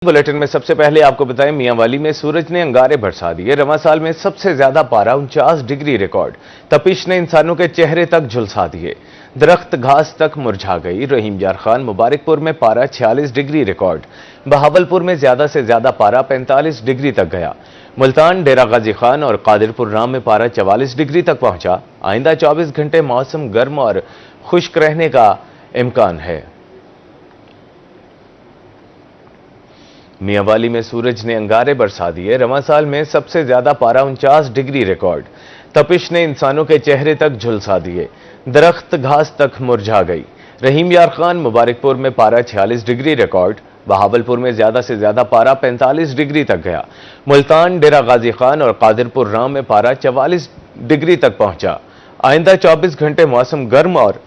Bulletin में सबसे पहले आपको बताएं, मियांवाली में सूरज ने अंगारे बरसा दिए। रवां साल में सबसे ज्यादा पारा 49 डिग्री रिकॉर्ड। तपिश ने इंसानों के चेहरे तक झुलसा दिए। दरख्त घास तक मुरझा गई। रहीम यार खान मुबारकपुर में पारा 46 डिग्री रिकॉर्ड। बहावलपुर में ज्यादा से ज्यादा पारा 45 डिग्री तक गया। मुल्तान, डेरा गाजी खान और कादिरपुर राम में पारा 44 डिग्री तक पहुंचा। आइंदा 24 घंटे मौसम गर्म और खुश्क रहने का इम्कान है। मियांवाली में सूरज ने अंगारे बरसा दिए। रवां साल में सबसे ज्यादा पारा 49 डिग्री रिकॉर्ड। तपिश ने इंसानों के चेहरे तक झुलसा दिए। दरख्त घास तक मुरझा गई। रहीम यार खान मुबारकपुर में पारा 46 डिग्री रिकॉर्ड। बहावलपुर में ज्यादा से ज्यादा पारा 45 डिग्री तक गया। मुल्तान, डेरा गाजी खान और कादिरपुर राम में पारा 44 डिग्री तक पहुंचा। आइंदा 24 घंटे मौसम गर्म और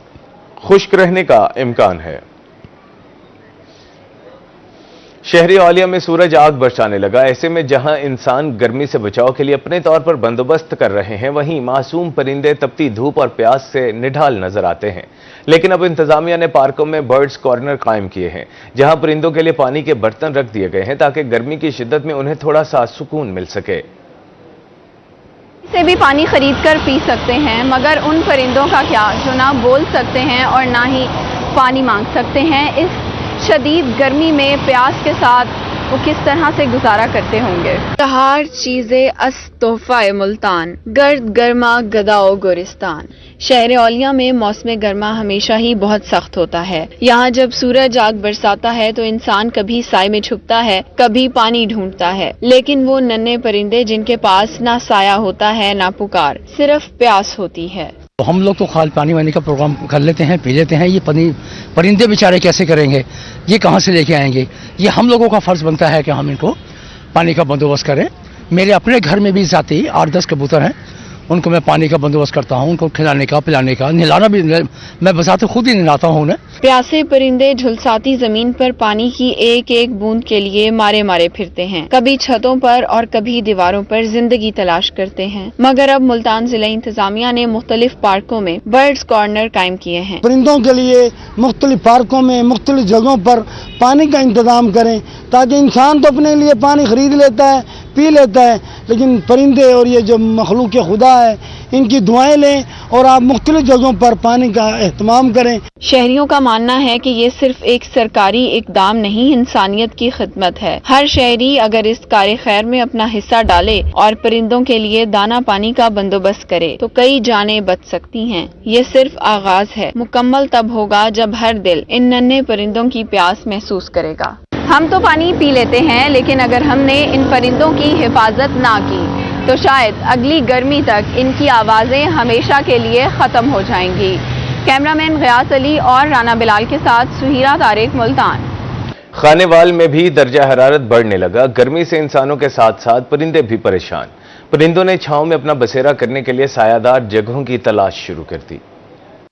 खुश्क रहने का इम्कान है। शहरी औलिया में सूरज आग बरसाने लगा। ऐसे में जहां इंसान गर्मी से बचाव के लिए अपने तौर पर बंदोबस्त कर रहे हैं, वहीं मासूम परिंदे तपती धूप और प्यास से निढाल नजर आते हैं। लेकिन अब इंतजामिया ने पार्कों में बर्ड्स कॉर्नर कायम किए हैं, जहां परिंदों के लिए पानी के बर्तन रख दिए गए हैं ताकि गर्मी की शिद्दत में उन्हें थोड़ा सा सुकून मिल सके। से भी पानी खरीद कर पी सकते हैं, मगर उन परिंदों का क्या जो ना बोल सकते हैं और ना ही पानी मांग सकते हैं। इस शदीद गर्मी में प्यास के साथ वो किस तरह से गुजारा करते होंगे। चार चीजें अस तोहफा मुल्तान, गर्द गर्मा गदाओ गोरिस्तान। शहर औलिया में मौसम गर्मा हमेशा ही बहुत सख्त होता है। यहाँ जब सूरज आग बरसाता है तो इंसान कभी साए में छुपता है, कभी पानी ढूंढता है, लेकिन वो नन्हे परिंदे जिनके पास ना साया होता है ना पुकार, सिर्फ प्यास होती है। तो हम लोग तो खाल पानी वानी का प्रोग्राम कर लेते हैं, पी लेते हैं। ये परिंदे बेचारे कैसे करेंगे, ये कहाँ से लेके आएंगे? ये हम लोगों का फर्ज बनता है कि हम इनको पानी का बंदोबस्त करें। मेरे अपने घर में भी जाती 8-10 कबूतर हैं, उनको मैं पानी का बंदोबस्त करता हूँ, उनको खिलाने का, पिलाने का, नहलाना भी मैं बजाते खुद ही नहलाता हूँ उन्हें। प्यासे परिंदे झुलसाती जमीन पर पानी की एक एक बूंद के लिए मारे मारे फिरते हैं। कभी छतों पर और कभी दीवारों पर जिंदगी तलाश करते हैं। मगर अब मुल्तान जिला इंतजामिया ने मुख्तलिफ पार्कों में बर्ड्स कॉर्नर कायम किए हैं। परिंदों के लिए मुख्तलिफ पार्कों में मुख्तलिफ जगहों पर पानी का इंतजाम करें, ताकि इंसान तो अपने लिए पानी खरीद लेता है, पी लेता है, लेकिन परिंदे और ये जो मखलूक खुदा है, इनकी दुआएं लें और आप मुख्तलिफ जगहों पर पानी का एहतमाम करें। शहरियों का मानना है कि ये सिर्फ एक सरकारी इकदाम नहीं, इंसानियत की खिदमत है। हर शहरी अगर इस कार्य खैर में अपना हिस्सा डाले और परिंदों के लिए दाना पानी का बंदोबस्त करे तो कई जानें बच सकती हैं। ये सिर्फ आगाज है, मुकम्मल तब होगा जब हर दिल इन नन्हे परिंदों की प्यास महसूस करेगा। हम तो पानी पी लेते हैं, लेकिन अगर हमने इन परिंदों की हिफाजत ना की तो शायद अगली गर्मी तक इनकी आवाज़ें हमेशा के लिए ख़त्म हो जाएंगी। कैमरामैन गयास अली और राना बिलाल के साथ सुहीरा तारिक, मुल्तान। खानेवाल में भी दर्जा हरारत बढ़ने लगा। गर्मी से इंसानों के साथ साथ परिंदे भी परेशान। परिंदों ने छांव में अपना बसेरा करने के लिए सायादार जगहों की तलाश शुरू कर दी।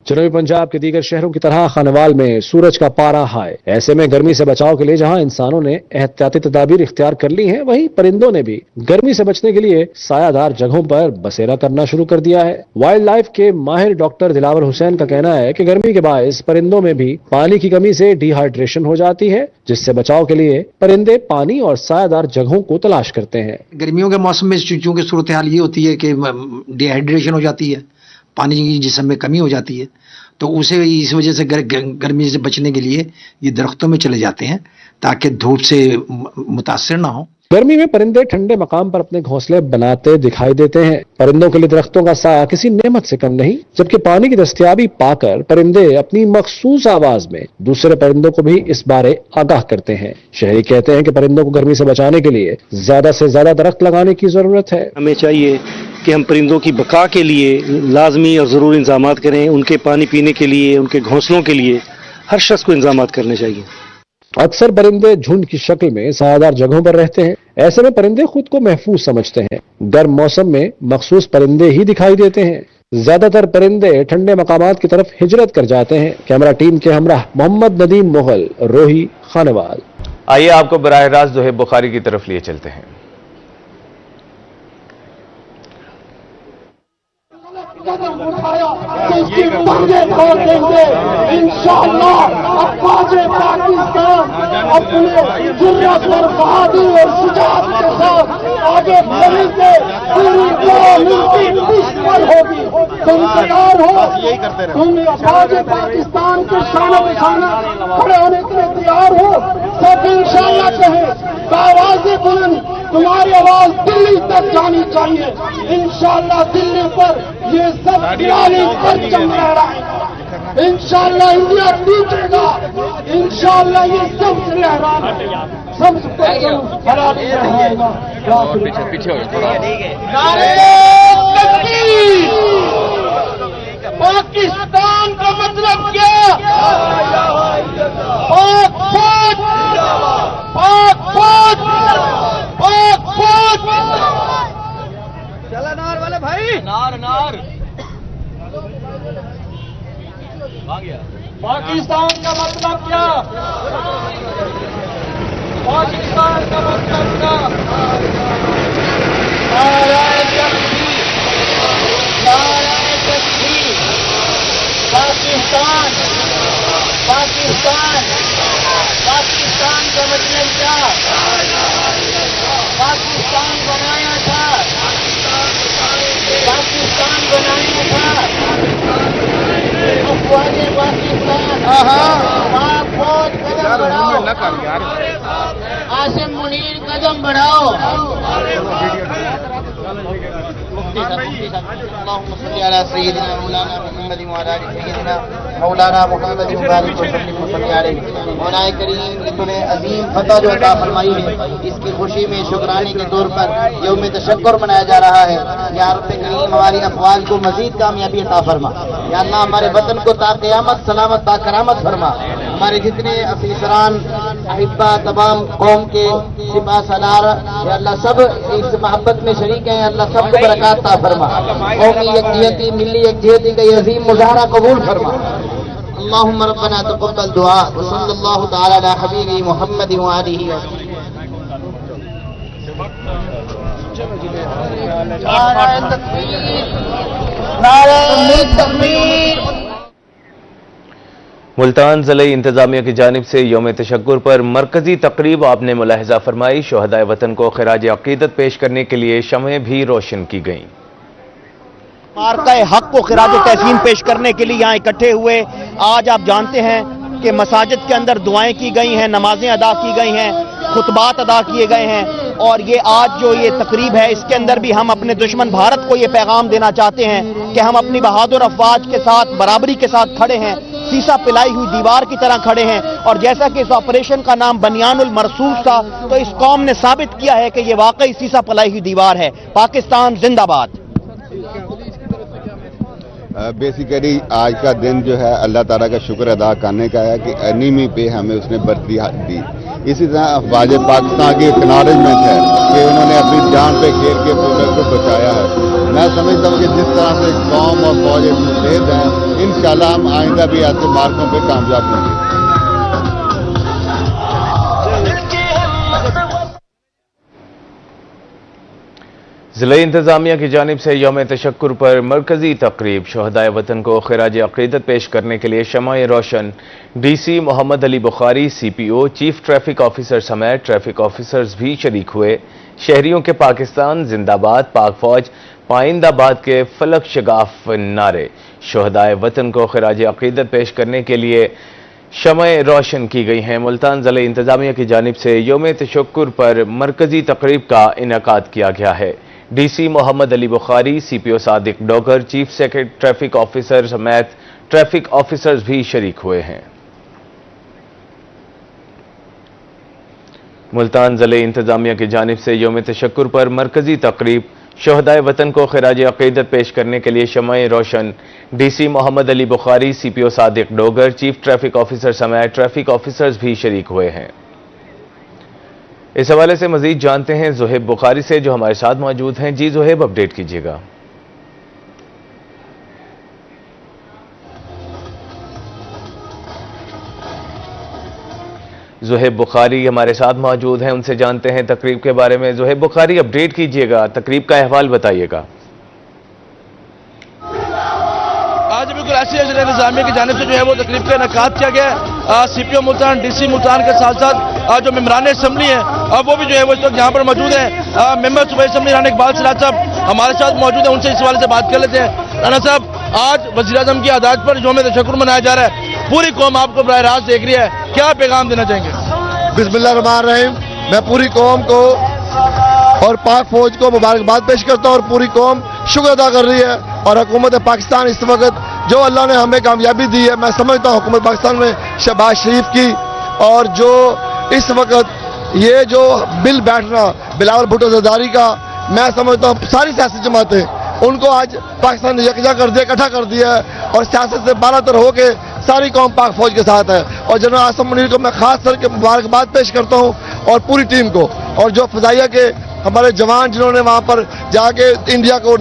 जनूबी पंजाब के दीगर शहरों की तरह खानेवाल में सूरज का पारा हाई। ऐसे में गर्मी से बचाव के लिए जहां इंसानों ने एहतियाती तदाबीर इख्तियार कर ली हैं, वहीं परिंदों ने भी गर्मी से बचने के लिए सायादार जगहों पर बसेरा करना शुरू कर दिया है। वाइल्ड लाइफ के माहिर डॉक्टर दिलावर हुसैन का कहना है कि गर्मी के बायस परिंदों में भी पानी की कमी से डिहाइड्रेशन हो जाती है, जिससे बचाव के लिए परिंदे पानी और सायादार जगहों को तलाश करते हैं। गर्मियों के मौसम में चूंकि सूरत हाल ये होती है कि डिहाइड्रेशन हो जाती है, पानी की जिस्म में कमी हो जाती है, तो उसे इस वजह से गर्मी से बचने के लिए ये दरख्तों में चले जाते हैं ताकि धूप से मुतासिर ना हो। गर्मी में परिंदे ठंडे मकाम पर अपने घोंसले बनाते दिखाई देते हैं। परिंदों के लिए दरख्तों का साया किसी नेमत से कम नहीं, जबकि पानी की दस्तयाबी पाकर परिंदे अपनी मखसूस आवाज में दूसरे परिंदों को भी इस बारे आगाह करते हैं। शहरी कहते हैं कि परिंदों को गर्मी से बचाने के लिए ज्यादा से ज्यादा दरख्त लगाने की जरूरत है। हमें चाहिए कि हम परिंदों की बका के लिए लाजमी और ज़रूरी इंतजाम करें। उनके पानी पीने के लिए, उनके घोंसलों के लिए हर शख्स को इंतजाम करने चाहिए। अक्सर परिंदे झुंड की शक्ल में सायादार जगहों पर रहते हैं। ऐसे में परिंदे खुद को महफूज समझते हैं। गर्म मौसम में मखसूस परिंदे ही दिखाई देते हैं। ज्यादातर परिंदे ठंडे मकामात की तरफ हिजरत कर जाते हैं। कैमरा टीम के हमराह मोहम्मद नदीम मुगल, रोही, खानेवाल। आइए आपको बराह रास्त दोहे बुखारी की तरफ लिए चलते हैं। इसकी टांगें तोड़ देंगे इंशाअल्लाह। अफवाज पाकिस्तान अपने जुर्रत और बहादुरी और शुजाअत के साथ आगे बढ़ेंगे, पूरी मुमकिन दुश्मन होगी। तुम तैयार हो? तुम अफवाज पाकिस्तान के शान बशाना खड़े होने के लिए तैयार हो? सब इंशाअल्लाह कहें, आवाज़ें बुलंद, तुम्हारी आवाज दिल्ली तक जानी चाहिए। इंशाअल्लाह दिल्ली पर ये सब 42 परचम लहराएगा। इंशाअल्लाह इंडिया टूटेगा। इंशाअल्लाह ये सब लहराएगा, सब लहराएगा। नारे तकबीर! पाकिस्तान का मतलब क्या? पाक फौज, पाक फौज, पाक फौज। चला नार वाले भाई, नार नार। पाकिस्तान का मतलब क्या? पाकिस्तान का मतलब क्या? नाराए तकबीर, नाराए तकबीर। पाकिस्तान, पाकिस्तान, पाकिस्तान का मतलब क्या? पाकिस्तान बनाया था, पाकिस्तान बनाया था। अफवाज पाकिस्तान, पाक फौज कदम बढ़ाओ, आसिम मुनीर कदम बढ़ाओ। मौलाए करीम की तूने अजीम फतह जो अता फरमाई है, इसकी खुशी में शुक्राने के तौर पर यौम तशक्कुर मनाया जा रहा है। या रब करीम हमारी अफवाज को मजीद कामयाबी अता फरमा। या अल्लाह हमारे वतन को ता क़यामत सलामत ता करामत फरमा। हमारे जितने अफीसरान अहिब्बा तमाम कौम के सिपा सलार या अल्लाह सब इस मोहब्बत में शरीक हैं। अल्लाह सबको बरकत ता फरमा। कौमी यकजहती मिली यकजहती का अजीम मुजाहरा कबूल फरमा। अल्लाहुम्मा रब्बना तक़ब्बल दुआ व सल्लल्लाहु तआला अला हबीबी मुहम्मद व आलिहि व नारे तकबीर, नारे तकबीर। मुल्तान ज़िले इंतजामिया की जानिब से यौम तशक्कुर पर मरकजी तकरीब आपने मुलाहिजा फरमाई। शुहदाए वतन को खिराज अकीदत पेश करने के लिए शमएं भी रोशन की गईं। मार्का हक को खिराज तहसीन पेश करने के लिए यहाँ इकट्ठे हुए। आज आप जानते हैं कि मसाजिद के अंदर दुआएं की गई हैं, नमाजें अदा की गई हैं, खुतबात अदा किए गए हैं। और ये आज जो ये तकरीब है, इसके अंदर भी हम अपने दुश्मन भारत को ये पैगाम देना चाहते हैं कि हम अपनी बहादुर अफवाज के साथ बराबरी के साथ खड़े हैं, सीसा पिलाई हुई दीवार की तरह खड़े हैं। और जैसा कि इस ऑपरेशन का नाम बनियानुल मरसूस था, तो इस कौम ने साबित किया है कि ये वाकई सीसा पिलाई हुई दीवार है। पाकिस्तान जिंदाबाद। बेसिकली आज का दिन जो है अल्लाह ताला का शुक्र अदा करने का है कि एनिमी पे हमें उसने बर्दी दी। इसी तरह अफवाज पाकिस्तान की एक्नॉलेजमेंट है कि उन्होंने अपनी जान पे खेल के पूरे को बचाया है। मैं समझता हूँ कि जिस तरह से कौम और फौज मुस्तैद हैं, इंशाल्लाह हम आइंदा भी ऐसे मार्गों पे कामयाब होंगे। ज़िला इंतजामिया की जानिब से यौम तशक्कुर पर मरकजी तकरीब शुहदाए वतन को खिराज अकीदत पेश करने के लिए शमाए रोशन DC Mohammad Ali Bukhari CPO chief traffic officer समेत ट्रैफिक ऑफिसर्स भी शरीक हुए। शहरियों के पाकिस्तान जिंदाबाद, पाक फौज पाइंदाबाद के फलक शगाफ नारे शुहदाए वतन को खिराज अकीदत पेश करने के लिए शमएं रोशन की गई हैं। मुल्तान ज़िले इंतजामिया की जानिब से यौम तशक्कुर पर मरकजी तकरीब का इनेकाद किया गया है। DC Mohammad Ali Bukhari, CPO Sadiq Dogar, chief secretary traffic officer समेत ट्रैफिक ऑफिसर्स भी शरीक हुए हैं। मुल्तान ज़िले इंतजामिया की जानिब से यौम तशक्कुर पर मरकजी तकरीब शुहदाए वतन को खिराज अकीदत पेश करने के लिए शमएं रोशन DC Mohammad Ali Bukhari, CPO Sadiq Dogar, chief traffic officer समेत ट्रैफिक ऑफिसर्स भी शरीक हुए हैं। इस हवाले से मजीद जानते हैं ज़ुहैब बुखारी से, जो हमारे साथ मौजूद हैं। जी ज़ुहैब, अपडेट कीजिएगा। ज़ुहैब बुखारी हमारे साथ मौजूद हैं, उनसे जानते हैं तकरीब के बारे में। ज़ुहैब बुखारी, अपडेट कीजिएगा, तकरीब का अहवाल बताइएगा। आज बिल्कुल سیاسی اجلاس انتظامیہ کی جانب سے جو ہے وہ تقریب کا انعقاد کیا گیا ہے. سی پی او ملتان، ڈی سی ملتان کے ساتھ ساتھ جو ممبران اسمبلی ہیں وہ بھی جو ہے وہ اس وقت یہاں پر موجود ہیں. ممبر صوبائی اسمبلی رانا اقبال سراج صاحب ہمارے ساتھ موجود ہیں، ان سے اس حوالے سے بات کر لیتے ہیں. رانا صاحب، آج وزیر اعظم کی عہد پر یوم تشکر منایا جا رہا ہے، پوری قوم آپ کو براہ راست دیکھ رہی ہے، کیا پیغام دینا چاہیں گے؟ بسم اللہ الرحمن الرحیم. میں پوری قوم کو اور پاک فوج کو مبارکباد پیش کرتا ہوں، اور پوری قوم شکر ادا کر رہی ہے. اور حکومت پاکستان اس وقت جو اللہ نے ہمیں کامیابی دی ہے، میں سمجھتا ہوں حکومت پاکستان میں شہباز شریف کی، اور جو اس وقت یہ جو بل بیٹھنا بلاول بھٹو زرداری کا، میں سمجھتا ہوں ساری سیاسی جماعتیں ان کو آج پاکستان نے یکجا کر دیا، اکٹھا کر دیا ہے، اور سیاست سے بالا تر ہو کے ساری قوم پاک فوج کے ساتھ ہے. اور جنرل عاصم منیر کو میں خاص طور کے مبارکباد پیش کرتا ہوں، اور پوری ٹیم کو، اور جو فضائیہ کے ہمارے جوان جنہوں نے وہاں پر جا کے انڈیا کو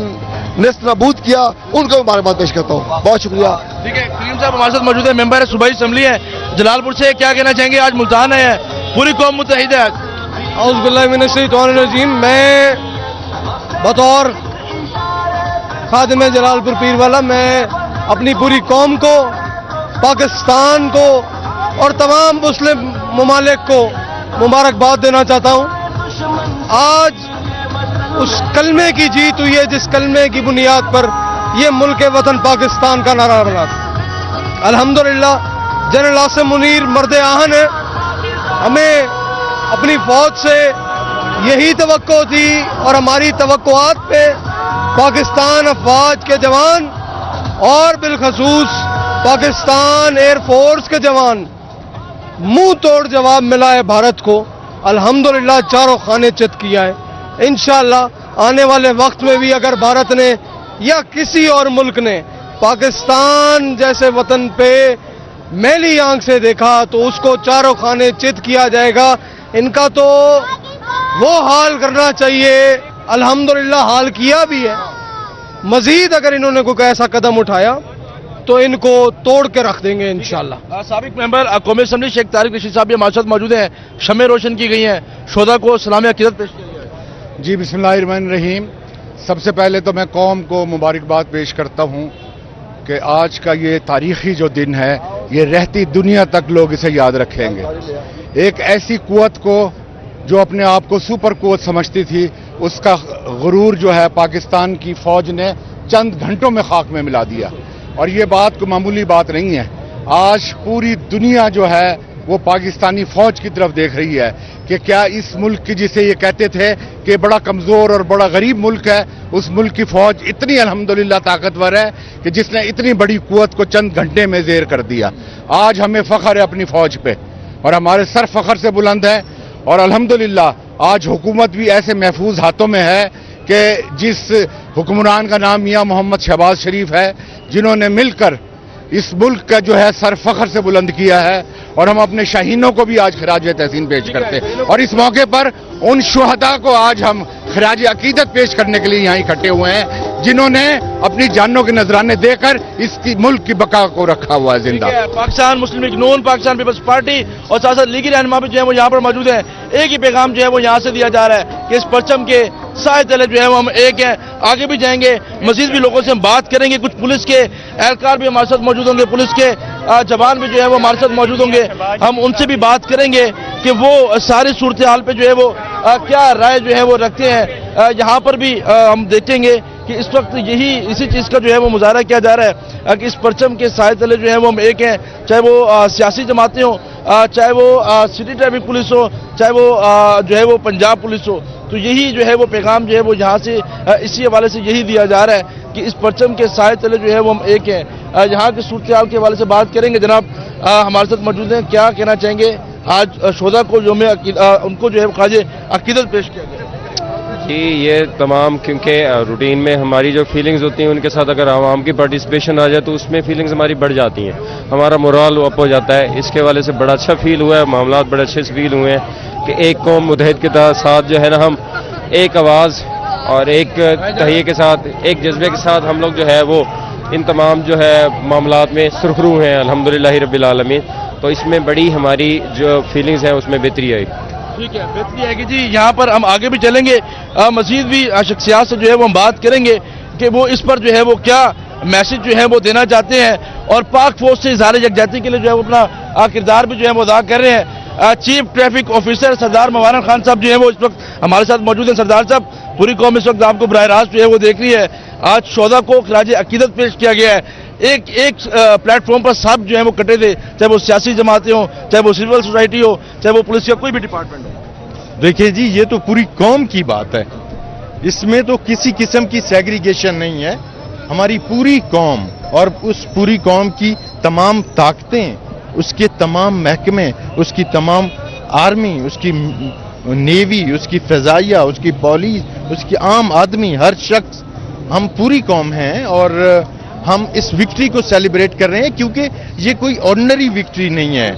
نیست نابود کیا، ان کو مبارکباد پیش کرتا ہوں. بہت شکریہ. ٹھیک ہے، کریم صاحب ہمارے ساتھ موجود ہیں، ممبر صوبائی اسمبلی ہیں جلال پور سے. کیا کہنا چاہیں گے؟ آج ملتان ہے، پوری قوم متحد ہے. اعوذ باللہ من الشیطان الرجیم. میں بطور خادم جلال پور پیر والا، میں اپنی پوری قوم کو، پاکستان کو اور تمام مسلم ممالک کو مبارکباد دینا چاہتا ہوں. آج اس کلمے کی جیت ہوئی ہے جس کلمے کی بنیاد پر یہ ملک وطن پاکستان کا نعرہ بنا تھا. الحمدللہ جنرل عاصم منیر مرد آہن ہے. ہمیں اپنی فوج سے یہی توقع تھی، اور ہماری توقعات پہ پاکستان افواج کے جوان اور بالخصوص پاکستان ایئر فورس کے جوان منہ توڑ جواب ملا ہے بھارت کو. الحمدللہ چاروں خانے چت کیا ہے. انشاءاللہ آنے والے وقت میں بھی اگر بھارت نے یا کسی اور ملک نے پاکستان جیسے وطن پہ میلی آنکھ سے دیکھا تو اس کو چاروں خانے چت کیا جائے گا. ان کا تو وہ حال کرنا چاہیے، الحمدللہ حال کیا بھی ہے. مزید اگر انہوں نے کوئی ایسا قدم اٹھایا تو ان کو توڑ کے رکھ دیں گے انشاءاللہ. سابق ممبر قومی اسمبلی شیخ طارق رشید صاحب بھی ہمارے ساتھ موجود ہیں. شمع روشن کی گئی ہیں، شہداء کو سلام عقیدت پیش کیا گیا ہے. جی بسم اللہ الرحمن الرحیم. سب سے پہلے تو میں قوم کو مبارکباد پیش کرتا ہوں کہ آج کا یہ تاریخی جو دن ہے، یہ رہتی دنیا تک لوگ اسے یاد رکھیں گے. ایک ایسی قوت کو جو اپنے آپ کو سپر قوت سمجھتی تھی، اس کا غرور جو ہے پاکستان کی فوج نے چند گھنٹوں میں خاک میں ملا دیا. اور یہ بات کوئی معمولی بات نہیں ہے. آج پوری دنیا جو ہے وہ پاکستانی فوج کی طرف دیکھ رہی ہے کہ کیا اس ملک کی، جسے یہ کہتے تھے کہ بڑا کمزور اور بڑا غریب ملک ہے، اس ملک کی فوج اتنی الحمدللہ طاقتور ہے کہ جس نے اتنی بڑی قوت کو چند گھنٹے میں زیر کر دیا. آج ہمیں فخر ہے اپنی فوج پہ، اور ہمارے سر فخر سے بلند ہے. اور الحمدللہ آج حکومت بھی ایسے محفوظ ہاتھوں میں ہے کہ جس حکمران کا نام میاں محمد شہباز شریف ہے، جنہوں نے مل کر اس ملک کا جو ہے سر فخر سے بلند کیا ہے. اور ہم اپنے شاہینوں کو بھی آج خراج تحسین پیش کرتے ہیں، اور اس موقع پر ان شہداء کو آج ہم خراج عقیدت پیش کرنے کے لیے یہاں اکٹھے ہوئے ہیں، جنہوں نے اپنی جانوں کے نذرانے دے کر اس کی ملک کی بقا کو رکھا ہوا ہے زندہ. پاکستان مسلم لیگ نون، پاکستان پیپلز پارٹی اور ساتھ ساتھ لیگی رہنما بھی جو ہے وہ یہاں پر موجود ہیں. ایک ہی پیغام جو ہے وہ یہاں سے دیا جا رہا ہے کہ اس پرچم کے سائے تلے جو ہے وہ ہم ایک ہیں. آگے بھی جائیں گے، مزید بھی لوگوں سے ہم بات کریں گے. کچھ پولیس کے اہلکار بھی ہمارے ساتھ موجود ہوں گے، پولیس کے جوان بھی جو ہے وہ ہمارے ساتھ موجود ہوں گے. ہم ان سے بھی بات کریں گے کہ وہ ساری صورتحال پہ جو ہے وہ کیا رائے جو ہے وہ رکھتے ہیں. یہاں پر بھی ہم دیکھیں گے کہ اس وقت اسی چیز کا جو ہے وہ مظاہرہ کیا جا رہا ہے کہ اس پرچم کے سائے تلے جو ہے وہ ہم ایک ہیں، چاہے وہ سیاسی جماعتیں ہوں، چاہے وہ سٹی ٹریفک پولیس ہو، چاہے وہ جو ہے وہ پنجاب پولیس ہو. تو یہی جو ہے وہ پیغام جو ہے وہ یہاں سے اسی حوالے سے یہی دیا جا رہا ہے کہ اس پرچم کے سائے تلے جو ہے وہ ہم ایک ہیں. یہاں کی صورتحال کے حوالے سے بات کریں گے. جناب ہمارے ساتھ موجود ہیں، کیا کہنا چاہیں گے؟ آج شہداء کو جو ان کو جو ہے خراج عقیدت پیش کیا گیا. جی یہ تمام کیونکہ روٹین میں ہماری جو فیلنگز ہوتی ہیں ان کے ساتھ اگر عوام کی پارٹیسپیشن آ جائے تو اس میں فیلنگز ہماری بڑھ جاتی ہیں، ہمارا مورال اپ ہو جاتا ہے. اس کے حوالے سے بڑا اچھا فیل ہوا ہے، معاملات بڑے اچھے سے فیل ہوئے ہیں کہ ایک قوم متحد کے ساتھ جو ہے نا ہم ایک آواز اور ایک تہیے کے ساتھ، ایک جذبے کے ساتھ ہم لوگ جو ہے وہ ان تمام جو ہے معاملات میں سرخرو ہیں الحمدللہ رب العالمین. تو اس میں بڑی ہماری جو فیلنگز ہیں اس میں بہتری آئی. ٹھیک ہے، بہتری ہے کہ جی یہاں پر ہم آگے بھی چلیں گے، مزید بھی شخصیات سے جو ہے وہ ہم بات کریں گے کہ وہ اس پر جو ہے وہ کیا मैसेज जो है वो देना चाहते हैं और पाक फौज से इजहार यकजहती के लिए जो है वो अपना किरदार भी जो है वो अदा कर रहे हैं। चीफ ट्रैफिक ऑफिसर सरदार मुबारक खान साहब जो है वो इस वक्त हमारे साथ मौजूद हैं। सरदार साहब, पूरी कौम इस वक्त आपको बराह रास्त जो है वो देख रही है। आज 14 को खराज अकीदत पेश किया गया है। एक प्लेटफॉर्म पर सब जो है वो कटे थे, चाहे वो सियासी जमातें हो, चाहे वो सिविल सोसाइटी हो, चाहे वो पुलिस या कोई भी डिपार्टमेंट हो। देखिए जी, ये तो पूरी कौम की बात है, इसमें तो किसी किस्म की सेग्रीगेशन नहीं है। हमारी पूरी कौम और उस पूरी कौम की तमाम ताकतें, उसके तमाम महकमे, उसकी तमाम आर्मी, उसकी नेवी, उसकी फ़ज़ाइया, उसकी पुलिस, उसकी आम आदमी, हर शख्स, हम पूरी कौम हैं और हम इस विक्ट्री को सेलिब्रेट कर रहे हैं क्योंकि ये कोई ऑर्डिनरी विक्ट्री नहीं है।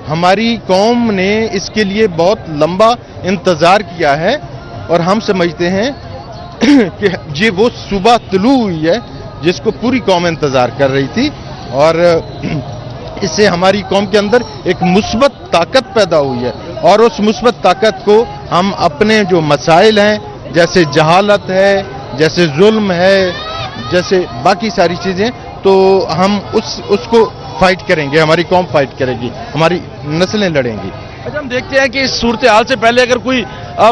हमारी कौम ने इसके लिए बहुत लंबा इंतज़ार किया है और हम समझते हैं कि ये वो सुबह तुलू हुई है जिसको पूरी कौम इंतज़ार कर रही थी और इससे हमारी कौम के अंदर एक मुस्बत ताकत पैदा हुई है और उस मुस्बत ताकत को हम अपने जो मसाइल हैं, जैसे जहालत है, जैसे जुल्म है, जैसे बाकी सारी चीज़ें, तो हम उसको फाइट करेंगे, हमारी कौम फाइट करेगी, हमारी नस्लें लड़ेंगी। अच्छा, हम देखते हैं कि इस सूरत हाल से पहले अगर कोई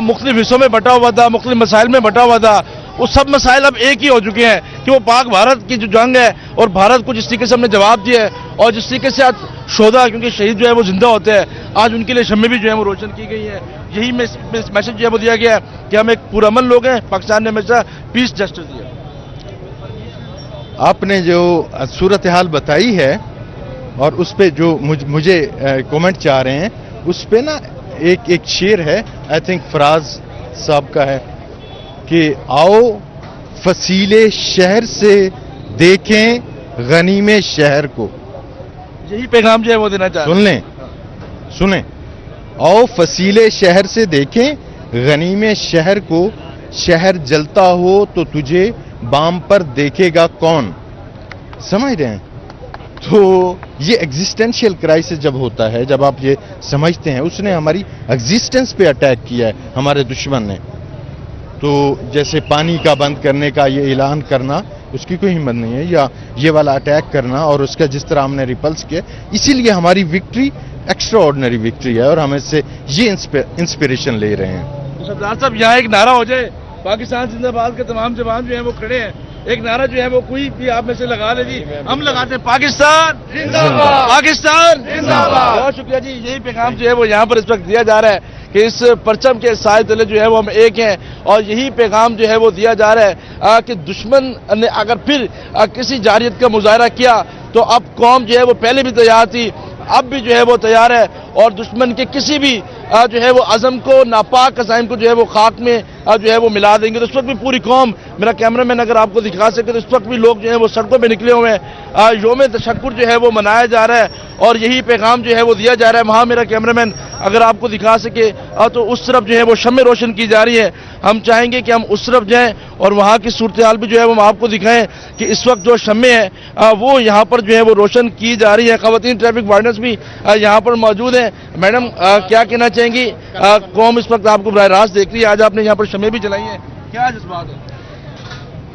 मुख्तलिफ हिस्सों में बटा हुआ था, मुख्तलिफ मसाइल में बटा हुआ था, वो सब मसाइल अब एक ही हो चुके हैं कि वो पाक भारत की जो जंग है और भारत को जिस तरीके से हमने जवाब दिया है और जिस तरीके से आज शोधा, क्योंकि शहीद जो है वो जिंदा होते हैं, आज उनके लिए शम्में भी जो है वो रोशन की गई है। यही मैसेज जो है वो दिया गया है कि हम एक पुरअमन लोग हैं, पाकिस्तान ने हमेशा पीस जस्टिस दिया। आपने जो सूरत हाल बताई है और उस पे जो मुझे कमेंट चाह रहे हैं, उस पे ना एक शेर है, आई थिंक फराज साहब का है कि आओ फसीले शहर से देखें गनीमे शहर को। यही पैगाम जो है वो देना चाहते हैं। सुने, आओ फसीले शहर से देखें गनीमे शहर को, शहर जलता हो तो तुझे बाम पर देखेगा कौन। समझ रहे हैं? तो ये एग्जिस्टेंशियल क्राइसिस जब होता है, जब आप ये समझते हैं उसने हमारी एग्जिस्टेंस पे अटैक किया है हमारे दुश्मन ने, तो जैसे पानी का बंद करने का ये ऐलान करना, उसकी कोई हिम्मत नहीं है, या ये वाला अटैक करना और उसका जिस तरह हमने रिपल्स किया, इसीलिए हमारी विक्ट्री एक्स्ट्रा ऑर्डिनरी विक्ट्री है और हम इससे ये इंस्पिरेशन ले रहे हैं। सरदार साहब, यहाँ एक नारा हो जाए, पाकिस्तान जिंदाबाद के तमाम जवान जो है वो खड़े हैं, एक नारा जो है वो कोई भी आप में से लगा ले जी, हम लगाते हैं, पाकिस्तान जिंदाबाद, पाकिस्तान जिंदाबाद। बहुत शुक्रिया जी। यही पैगाम जो है वो यहाँ पर इस वक्त दिया जा रहा है कि इस परचम के साए तले जो है वो हम एक हैं और यही पैगाम जो है वो दिया जा रहा है कि दुश्मन ने अगर फिर किसी जारियत का मुजाहरा किया तो अब कौम जो है वो पहले भी तैयार थी, अब भी जो है वो तैयार है और दुश्मन के किसी भी जो है वो अज़म को, नापाक अज़ाइम को जो है वो खाक में जो है वो मिला देंगे। तो इस वक्त भी पूरी कौम, मेरा कैमरामैन अगर आपको दिखा सके तो इस वक्त भी लोग जो है वो सड़कों पे निकले हुए हैं। योम तशक्कुर जो है वो मनाया जा रहा है और यही पैगाम जो है वो दिया जा रहा है। वहाँ मेरा कैमरामैन अगर आपको दिखा सके तो उस तरफ जो है वो शम्में रोशन की जा रही है। हम चाहेंगे कि हम उस तरफ जाएं और वहाँ की सूरत हाल भी जो है वो हम आपको दिखाएं कि इस वक्त जो शम्में हैं वो यहाँ पर जो है वो रोशन की जा रही है। ख़वातीन ट्रैफिक वार्डन्स भी यहाँ पर मौजूद हैं। मैडम, क्या कहना चाहेंगी? कौम इस वक्त आपको बराह रास्त देख रही है, आज आपने यहाँ पर शम्में भी जलाई हैं, क्या जज्बात है?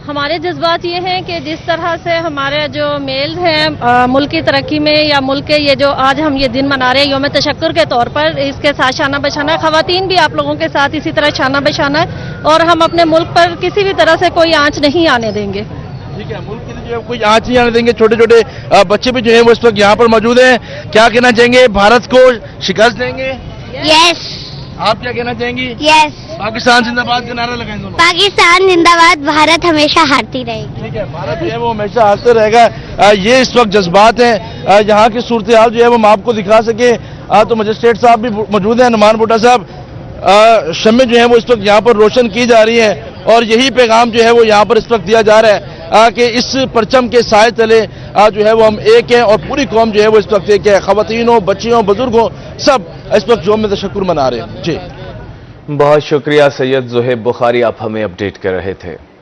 हमारे जज्बात ये हैं कि जिस तरह से हमारे जो मेल हैं मुल्क की तरक्की में या मुल्क के ये जो आज हम ये दिन मना रहे हैं योम तशक्कुर के तौर पर, इसके साथ शाना बशाना, खवातीन भी आप लोगों के साथ इसी तरह शाना बशाना है और हम अपने मुल्क पर किसी भी तरह से कोई आंच नहीं आने देंगे। ठीक है, मुल्क के लिए जो है कोई आंच नहीं आने देंगे। छोटे छोटे बच्चे भी जो है वो इस वक्त यहाँ पर मौजूद हैं। क्या कहना चाहेंगे? भारत को शिकस्त देंगे? यस। आप क्या कहना चाहेंगी? यस। पाकिस्तान जिंदाबाद का नारा लगाएं दोनों। पाकिस्तान जिंदाबाद, भारत हमेशा हारती रहेगी। ठीक है, भारत जो है वो हमेशा हारते रहेगा। ये इस वक्त जज्बात हैं। यहाँ की सूरत हाल जो है वो हम आपको दिखा सके तो मजिस्ट्रेट साहब भी मौजूद हैं, नुमान भुट्टा साहब। शम्में जो है वो इस वक्त यहाँ पर रोशन की जा रही है और यही पैगाम जो है वो यहाँ पर इस वक्त दिया जा रहा है कि इस परचम के साए तले जो है वो हम एक हैं और पूरी कौम जो है वो इस वक्त एक है। ख़वातीनों, बच्चियों, बुजुर्गों सब इस वक्त योम तशक्कुर मना रहे हैं। जी, बहुत शुक्रिया सैयद ज़ुहैब बुखारी, आप हमें अपडेट कर रहे थे।